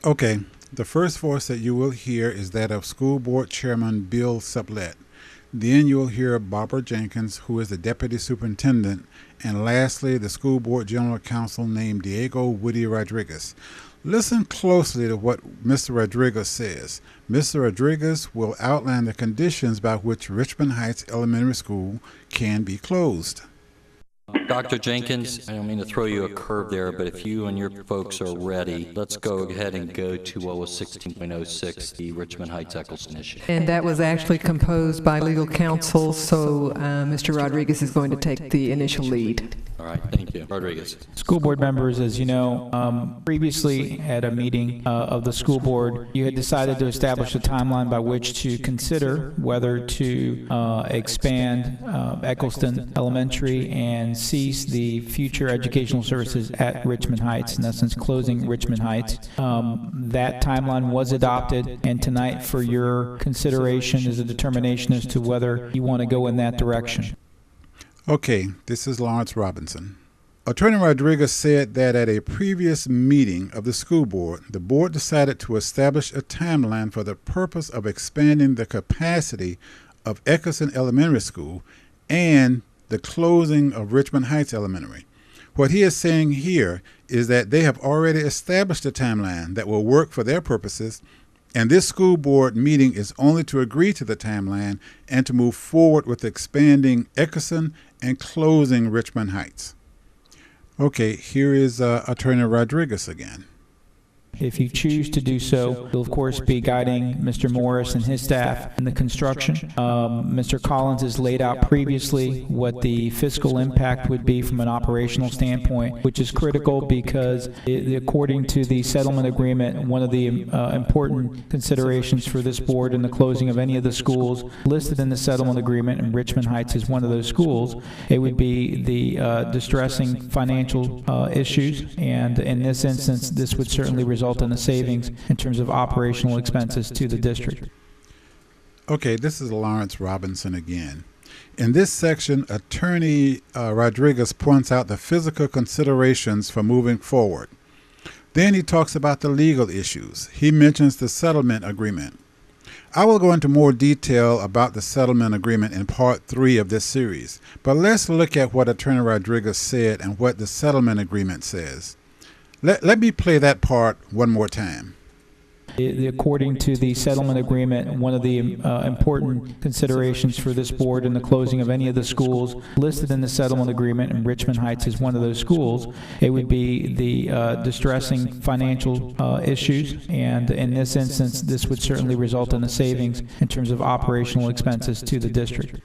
Okay, the first voice that you will hear is that of School Board Chairman Bill Sublette. Then you will hear Barbara Jenkins, who is the Deputy Superintendent, and lastly, the School Board General Counsel named Diego Woody Rodriguez. Listen closely to what Mr. Rodriguez says. Mr. Rodriguez will outline the conditions by which Richmond Heights Elementary School can be closed. Dr. Jenkins, I don't mean to throw you a curve there, but if you and your folks are ready, let's go ahead and go to what was 16.06, the Richmond Heights Eccleston issue. And that was actually composed by legal counsel, so Mr. Rodriguez is going to take the initial lead. All right, thank you. Rodriguez. School board members, as you know, previously at a meeting of the school board, you had decided to establish a timeline by which to consider whether to expand Eccleston Elementary and cease the future educational services at Richmond Heights, in essence closing Richmond Heights. That timeline was adopted, and tonight for your consideration is a determination as to whether you want to go in that direction. Okay, this is Lawrence Robinson. Attorney Rodriguez said that at a previous meeting of the school board, the board decided to establish a timeline for the purpose of expanding the capacity of Eccleston Elementary School and the closing of Richmond Heights Elementary. What he is saying here is that they have already established a timeline that will work for their purposes, and this school board meeting is only to agree to the timeline and to move forward with expanding Eccleston and closing Richmond Heights. Okay, here is Attorney Rodriguez again. If you choose to do so, you'll of course be guiding Mr. Morris and his staff in the construction. Mr. Collins has laid out previously what the fiscal impact would be from an operational standpoint, which is critical because according to the settlement agreement, one of the important considerations for this board in the closing of any of the schools listed in the settlement agreement, and Richmond Heights is one of those schools, it would be the distressing financial issues, and in this instance, this would certainly result in a savings in terms of operational expenses to the district. Okay, this is Lawrence Robinson again. In this section, Attorney Rodriguez points out the physical considerations for moving forward. Then he talks about the legal issues. He mentions the settlement agreement. I will go into more detail about the settlement agreement in part 3 of this series, but let's look at what Attorney Rodriguez said and what the settlement agreement says. Let me play that part one more time. According to the settlement agreement, one of the important considerations for this board in the closing of any of the schools listed in the settlement agreement, and Richmond Heights is one of those schools, it would be the distressing financial issues, and in this instance, this would certainly result in a savings in terms of operational expenses to the district.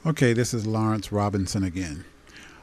Okay, this is Lawrence Robinson again.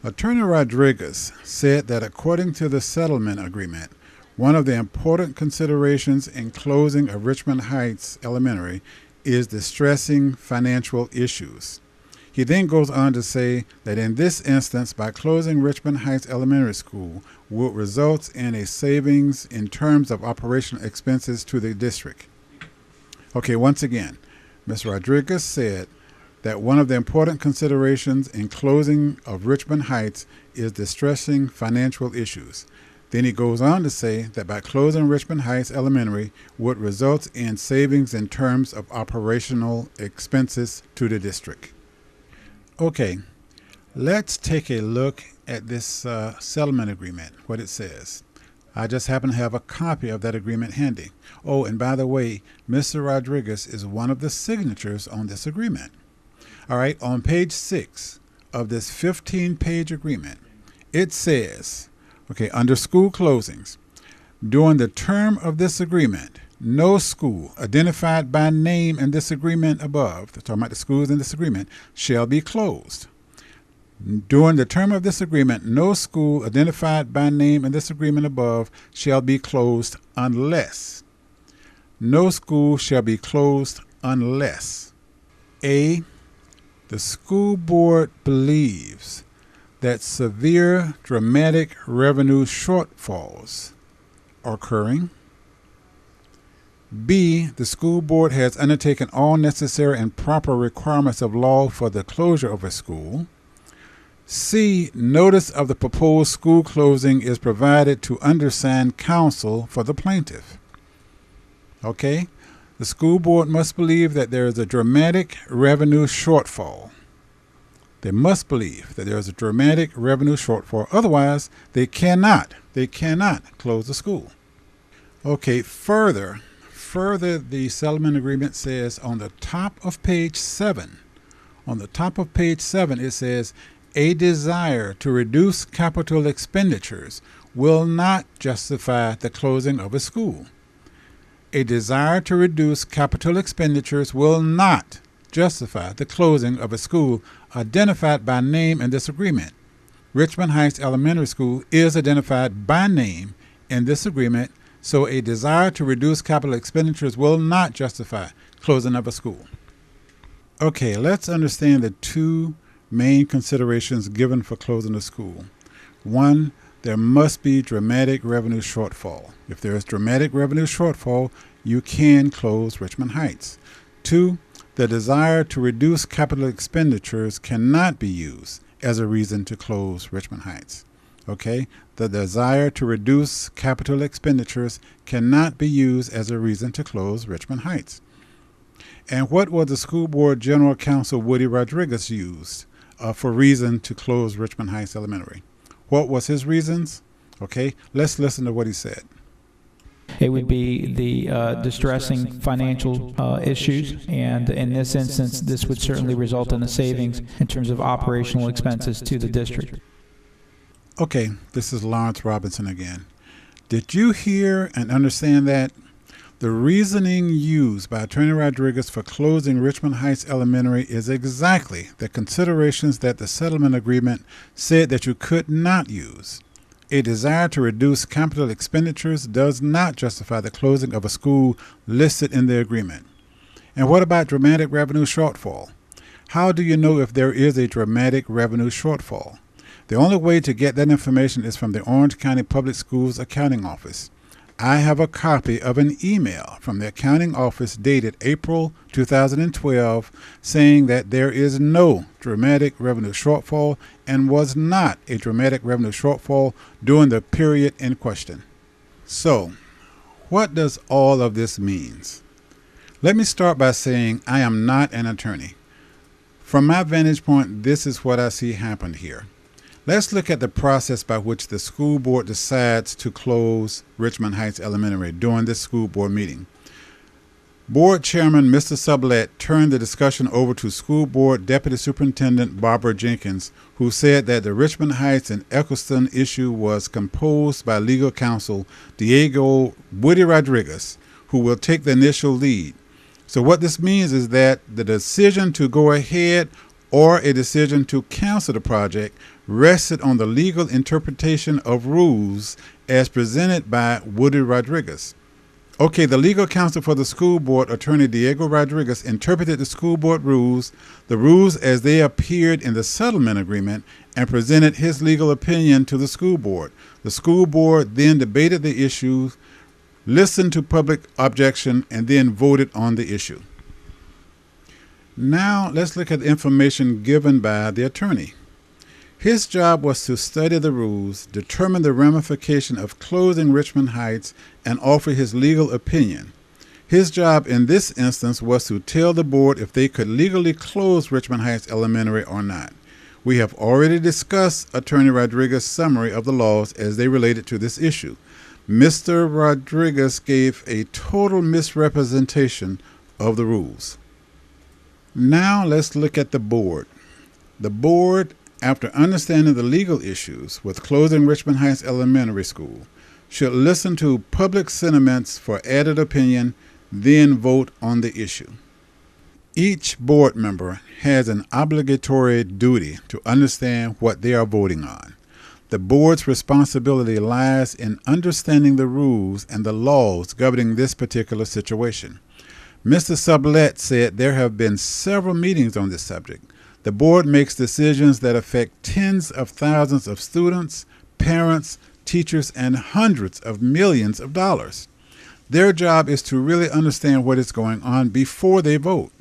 Attorney Rodriguez said that according to the settlement agreement, one of the important considerations in closing of Richmond Heights Elementary is distressing financial issues. He then goes on to say that in this instance, by closing Richmond Heights Elementary School will result in a savings in terms of operational expenses to the district. Okay, once again, Ms. Rodriguez said that one of the important considerations in closing of Richmond Heights is distressing financial issues. Then he goes on to say that by closing Richmond Heights Elementary would result in savings in terms of operational expenses to the district. Okay, let's take a look at this settlement agreement, what it says. I just happen to have a copy of that agreement handy. Oh, and by the way, Mr. Rodriguez is one of the signatures on this agreement. All right, on page 6 of this 15-page agreement, it says, okay, under school closings, during the term of this agreement, no school identified by name in this agreement above, talking about the schools in this agreement, shall be closed. During the term of this agreement, no school identified by name in this agreement above shall be closed unless. No school shall be closed unless A, the school board believes that severe dramatic revenue shortfalls are occurring. B, the school board has undertaken all necessary and proper requirements of law for the closure of a school. C, notice of the proposed school closing is provided to undersigned counsel for the plaintiff. Okay? The school board must believe that there is a dramatic revenue shortfall. They must believe that there is a dramatic revenue shortfall. Otherwise, they cannot close the school. Okay, further, the settlement agreement says on the top of page 7, it says, a desire to reduce capital expenditures will not justify the closing of a school. A desire to reduce capital expenditures will not justify the closing of a school identified by name in this agreement. Richmond Heights Elementary School is identified by name in this agreement, so a desire to reduce capital expenditures will not justify closing of a school. Okay, let's understand the two main considerations given for closing a school. One, there must be dramatic revenue shortfall. If there is dramatic revenue shortfall, you can close Richmond Heights. Two, the desire to reduce capital expenditures cannot be used as a reason to close Richmond Heights. Okay? The desire to reduce capital expenditures cannot be used as a reason to close Richmond Heights. And what was the school board general counsel Woody Rodriguez used for reason to close Richmond Heights Elementary? What was his reasons? Okay, let's listen to what he said. It would be the distressing financial issues, and in this instance, this would certainly result in a savings in terms of operational expenses to the district. Okay, this is Lawrence Robinson again. Did you hear and understand that? The reasoning used by Attorney Rodriguez for closing Richmond Heights Elementary is exactly the considerations that the settlement agreement said that you could not use. A desire to reduce capital expenditures does not justify the closing of a school listed in the agreement. And what about dramatic revenue shortfall? How do you know if there is a dramatic revenue shortfall? The only way to get that information is from the Orange County Public Schools Accounting Office. I have a copy of an email from the accounting office dated April 2012 saying that there is no dramatic revenue shortfall and was not a dramatic revenue shortfall during the period in question. So, what does all of this mean? Let me start by saying I am not an attorney. From my vantage point, this is what I see happened here. Let's look at the process by which the school board decides to close Richmond Heights Elementary during this school board meeting. Board Chairman Mr. Sublette turned the discussion over to School Board Deputy Superintendent Barbara Jenkins, who said that the Richmond Heights and Eccleston issue was composed by legal counsel Diego Woody Rodriguez, who will take the initial lead. So what this means is that the decision to go ahead or a decision to cancel the project rested on the legal interpretation of rules as presented by Woody Rodriguez. Okay, the legal counsel for the school board, Attorney Diego Rodriguez, interpreted the school board rules, the rules as they appeared in the settlement agreement, and presented his legal opinion to the school board. The school board then debated the issue, listened to public objection, and then voted on the issue. Now let's look at the information given by the attorney. His job was to study the rules, determine the ramification of closing Richmond Heights, and offer his legal opinion. His job in this instance was to tell the board if they could legally close Richmond Heights Elementary or not. We have already discussed Attorney Rodriguez's summary of the laws as they related to this issue. Mr. Rodriguez gave a total misrepresentation of the rules. Now let's look at the board. The board, after understanding the legal issues with closing Richmond Heights Elementary School, should listen to public sentiments for added opinion, then vote on the issue. Each board member has an obligatory duty to understand what they are voting on. The board's responsibility lies in understanding the rules and the laws governing this particular situation. Mr. Sublette said there have been several meetings on this subject. The board makes decisions that affect tens of thousands of students, parents, teachers, and hundreds of millions of dollars. Their job is to really understand what is going on before they vote.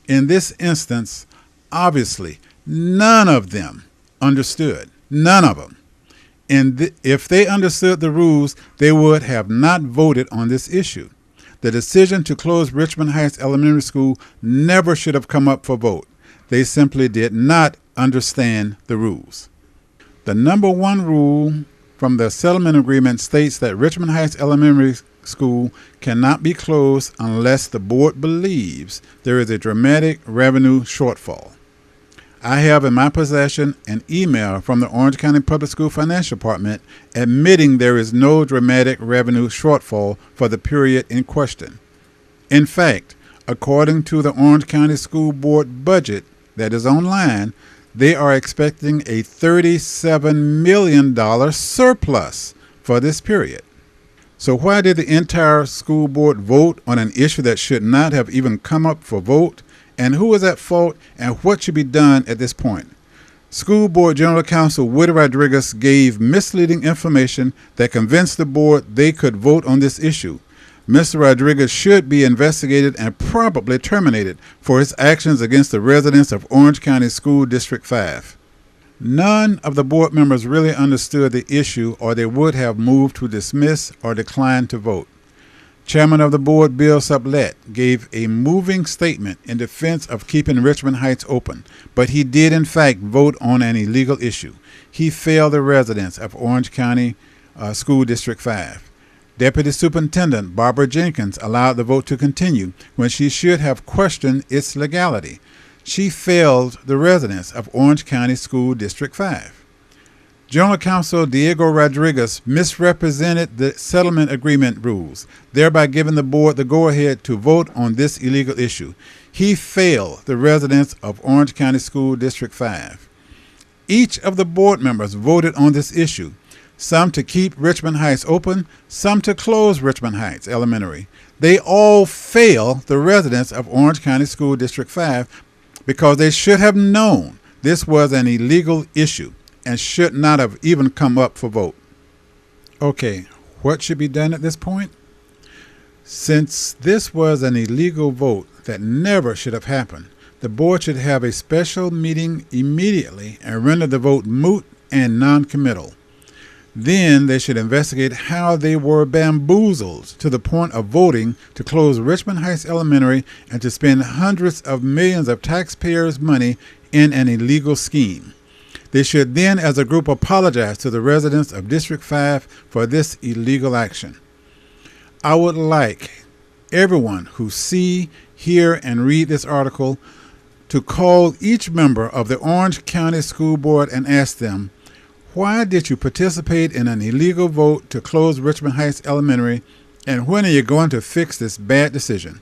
In this instance, obviously, none of them understood. None of them. And if they understood the rules, they would have not voted on this issue. The decision to close Richmond Heights Elementary School never should have come up for vote. They simply did not understand the rules. The number one rule from the settlement agreement states that Richmond Heights Elementary School cannot be closed unless the board believes there is a dramatic revenue shortfall. I have in my possession an email from the Orange County Public School Financial Department admitting there is no dramatic revenue shortfall for the period in question. In fact, according to the Orange County School Board budget that is online, they are expecting a $37 million surplus for this period. So why did the entire school board vote on an issue that should not have even come up for vote? And who is at fault, and what should be done at this point? School Board General Counsel Woody Rodriguez gave misleading information that convinced the board they could vote on this issue. Mr. Rodriguez should be investigated and probably terminated for his actions against the residents of Orange County School District 5. None of the board members really understood the issue, or they would have moved to dismiss or decline to vote. Chairman of the board, Bill Sublette, gave a moving statement in defense of keeping Richmond Heights open, but he did in fact vote on an illegal issue. He failed the residents of Orange County School District 5. Deputy Superintendent Barbara Jenkins allowed the vote to continue when she should have questioned its legality. She failed the residents of Orange County School District 5. General Counsel Diego Rodriguez misrepresented the settlement agreement rules, thereby giving the board the go-ahead to vote on this illegal issue. He failed the residents of Orange County School District 5. Each of the board members voted on this issue, some to keep Richmond Heights open, some to close Richmond Heights Elementary. They all failed the residents of Orange County School District 5 because they should have known this was an illegal issue and should not have even come up for vote. Okay, what should be done at this point? Since this was an illegal vote that never should have happened, the board should have a special meeting immediately and render the vote moot and non-committal. Then they should investigate how they were bamboozled to the point of voting to close Richmond Heights Elementary and to spend hundreds of millions of taxpayers' money in an illegal scheme. They should then, as a group, apologize to the residents of District 5 for this illegal action. I would like everyone who see, hear, and read this article to call each member of the Orange County School Board and ask them, why did you participate in an illegal vote to close Richmond Heights Elementary, and when are you going to fix this bad decision?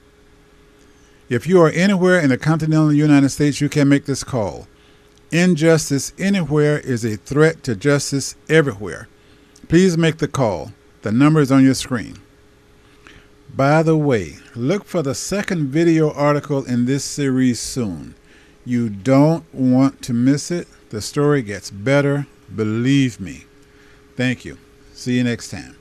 If you are anywhere in the continental United States, you can make this call. Injustice anywhere is a threat to justice everywhere. Please make the call. The number is on your screen. By the way, look for the second video article in this series soon. You don't want to miss it. The story gets better, believe me. Thank you. See you next time.